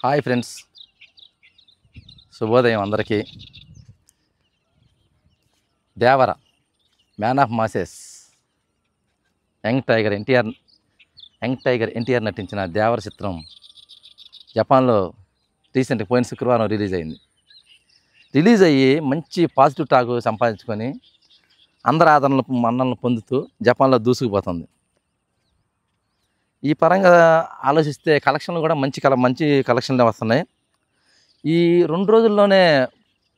Hi friends, శుభోదయం అందరికీ. Devara man of masses young tiger NTR నటించిన దేవర చిత్రం జపాన్లో రీసెంట్గా పోయిన శుక్రవారం రిలీజ్ అయ్యి మంచి పాజిటివ్ టాక్ సంపాదించుకొని అందరి మన్నలను పొందుతూ జపాన్లో దూసుకుపోతుంది. ఈ పరంగా ఆలోచిస్తే కలెక్షన్లు కూడా మంచి కలెక్షన్లే వస్తున్నాయి. ఈ 2 రోజుల్లోనే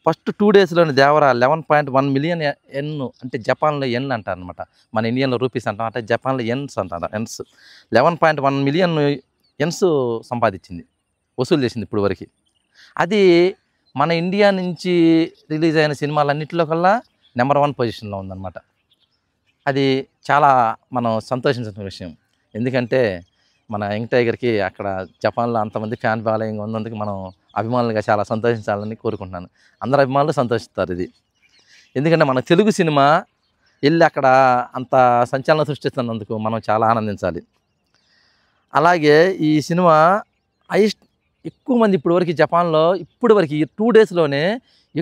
ఫస్ట్ 2 డేస్లోనే దేవర 11.1 మిలియన్ ఎన్, అంటే జపాన్లో ఎన్ అంటారు అనమాట, మన ఇండియన్లో రూపీస్ అంటాం, అంటే జపాన్లో ఎన్స్ అంటారు. 11.1 మిలియన్ ఎన్స్ సంపాదించింది, వసూలు చేసింది ఇప్పుడు వరకు. అది మన ఇండియా నుంచి రిలీజ్ అయిన సినిమాలన్నింటిలో కల్లా నెంబర్ 1 పొజిషన్లో ఉందన్నమాట. అది చాలా మనం సంతోషించిన విషయం. ఎందుకంటే మన యంగ్ టైగర్కి అక్కడ జపాన్లో అంతమంది ఫ్యాన్ ఫాలోయింగ్ ఉన్నందుకు మనం అభిమానులుగా చాలా సంతోషించాలని కోరుకుంటున్నాను. అందరు అభిమానులు సంతోషిస్తారు ఇది. ఎందుకంటే మన తెలుగు సినిమా వెళ్ళి అక్కడ అంత సంచలనం సృష్టిస్తున్నందుకు మనం చాలా ఆనందించాలి. అలాగే ఈ సినిమా ఎక్కువ మంది ఇప్పటివరకు జపాన్లో ఈ 2 డేస్లోనే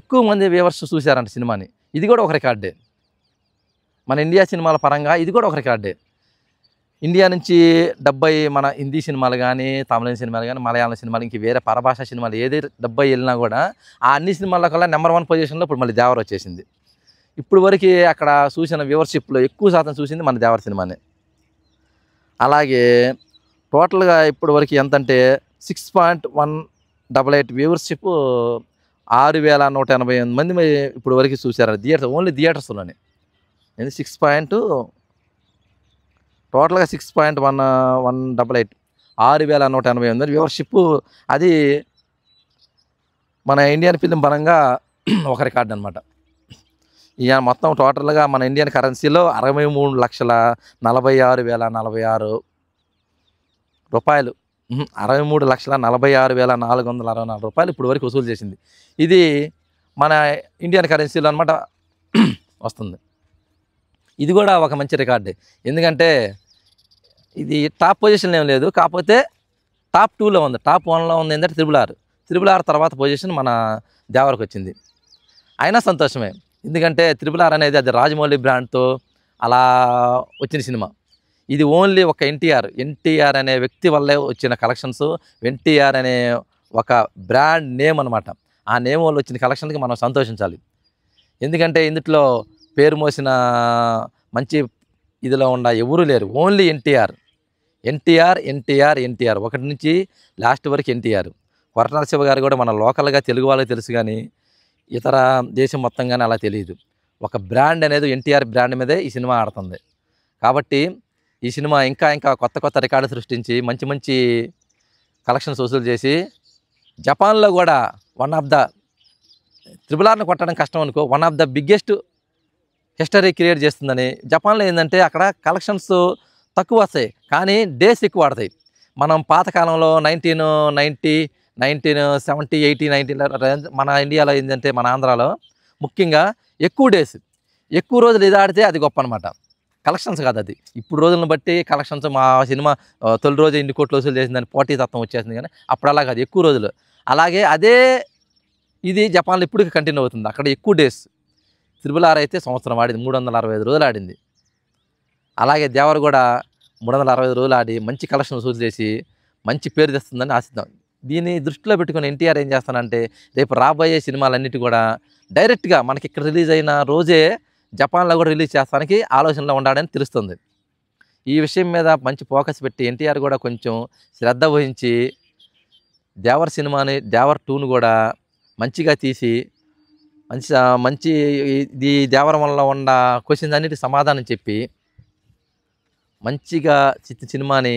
ఎక్కువ మంది వ్యూవర్స్ చూశారంట సినిమాని. ఇది కూడా ఒక రికార్డే. మన ఇండియా సినిమాల పరంగా ఇది కూడా ఒక రికార్డే. ఇండియా నుంచి 70 మన హిందీ సినిమాలు కానీ, తమిళ సినిమాలు కానీ, మలయాళం సినిమాలు, ఇంక వేరే పరభాషా సినిమాలు ఏది 70 వెళ్ళినా కూడా ఆ అన్ని సినిమాల కల్లా నెంబర్ 1 పొజిషన్లో ఇప్పుడు మళ్ళీ దేవర వచ్చేసింది. ఇప్పుడు వరకు అక్కడ చూసిన వ్యూవర్షిప్లో ఎక్కువ శాతం చూసింది మన దేవర సినిమానే. అలాగే టోటల్గా ఇప్పుడు వరకు ఎంతంటే 6.188 వ్యూవర్షిప్, 6188 మంది ఇప్పుడు వరకు చూశారు ఓన్లీ థియేటర్స్లోనే. టోటల్గా 6.188 6188 వ్యూవర్షిప్. అది మన ఇండియన్ ఫిలిం పరంగా ఒక రికార్డ్ అనమాట. ఇక మొత్తం టోటల్గా మన ఇండియన్ కరెన్సీలో 63,46,046 రూపాయలు, 63,46,464 రూపాయలు ఇప్పుడు వరకు వసూలు చేసింది. ఇది మన ఇండియన్ కరెన్సీలో అనమాట వస్తుంది. ఇది కూడా ఒక మంచి రికార్డే. ఎందుకంటే ఇది టాప్ పొజిషన్లో ఏం లేదు, కాకపోతే టాప్ 2లో ఉంది. టాప్ 1లో ఉంది ఏంటంటే త్రిబుల్ ఆర్ తర్వాత పొజిషన్ మన దేవరకు వచ్చింది. అయినా సంతోషమే. ఎందుకంటే త్రిబుల్ ఆర్ అనేది అది రాజమౌళి బ్రాండ్తో అలా వచ్చిన సినిమా. ఇది ఓన్లీ ఒక ఎన్టీఆర్ అనే వ్యక్తి వల్లే వచ్చిన కలెక్షన్స్. ఎన్టీఆర్ అనే ఒక బ్రాండ్ నేమ్ అనమాట. ఆ నేమ్ వల్ల వచ్చిన కలెక్షన్కి మనం సంతోషించాలి. ఎందుకంటే ఇందులో పేరు మోసిన మంచి ఇదిలో ఉన్న ఎవరూ లేరు. ఓన్లీ ఎన్టీఆర్ ఒకటి నుంచి లాస్ట్ వరకు ఎన్టీఆర్. కొరటాల శివ గారు కూడా మన లోకల్గా తెలుగు వాళ్ళకి తెలుసు, కానీ ఇతర దేశం మొత్తం కానీ అలా తెలియదు. ఒక బ్రాండ్ అనేది ఎన్టీఆర్ బ్రాండ్ మీదే ఈ సినిమా ఆడుతుంది. కాబట్టి ఈ సినిమా ఇంకా కొత్త రికార్డు సృష్టించి మంచి కలెక్షన్స్ వసూలు చేసి జపాన్లో కూడా త్రిబుల్ ఆర్ని కొట్టడం కష్టం అనుకో, one of the biggest history create చేస్తుందని. జపాన్లో ఏంటంటే అక్కడ కలెక్షన్స్ తక్కువ వస్తాయి, కానీ డేస్ ఎక్కువ ఆడతాయి. మనం పాతకాలంలో 1990, 1970, 80, 90 మన ఇండియాలో ఏంటంటే మన ఆంధ్రాలో ముఖ్యంగా ఎక్కువ రోజులు ఇది ఆడితే అది గొప్ప అనమాట. కలెక్షన్స్ కాదు అది. ఇప్పుడు రోజులను బట్టి కలెక్షన్స్, మా సినిమా తొలి రోజు ఇన్ని కోట్లు వసూలు చేసిందని పోటీ తత్వం వచ్చేసింది. కానీ అప్పుడు అలా కాదు, ఎక్కువ రోజులు. అలాగే ఇది జపాన్లో ఇప్పటికీ కంటిన్యూ అవుతుంది. అక్కడ ఎక్కువ డేస్. త్రిబుల్ ఆర్ అయితే సంవత్సరం ఆడింది, 365 రోజులు ఆడింది. అలాగే దేవర కూడా 365 రోజులు ఆడి మంచి కలెక్షన్ వసూలు చేసి మంచి పేరు తెస్తుందని ఆశిద్దాం. దీన్ని దృష్టిలో పెట్టుకుని ఎన్టీఆర్ ఏం చేస్తానంటే రేపు రాబోయే సినిమాలన్నిటి కూడా డైరెక్ట్గా మనకి ఇక్కడ రిలీజ్ అయిన రోజే జపాన్లో కూడా రిలీజ్ చేస్తానికి ఆలోచనలో ఉండాలని తెలుస్తుంది. ఈ విషయం మీద మంచి ఫోకస్ పెట్టి ఎన్టీఆర్ కూడా కొంచెం శ్రద్ధ వహించి దేవర సినిమాని, దేవర 2ను కూడా మంచిగా తీసి మంచి ఇది దేవర వల్ల ఉన్న క్వశ్చన్స్ అన్నిటికీ సమాధానం చెప్పి మంచిగా సినిమాని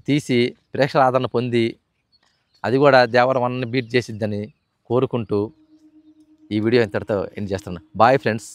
తీసి ప్రేక్షకుల ఆదరణ పొంది అది కూడా దేవర 1ని బీట్ చేసిద్దని కోరుకుంటూ ఈ వీడియో ఇంతటితో ఎండ్ చేస్తున్నాను. Bye friends.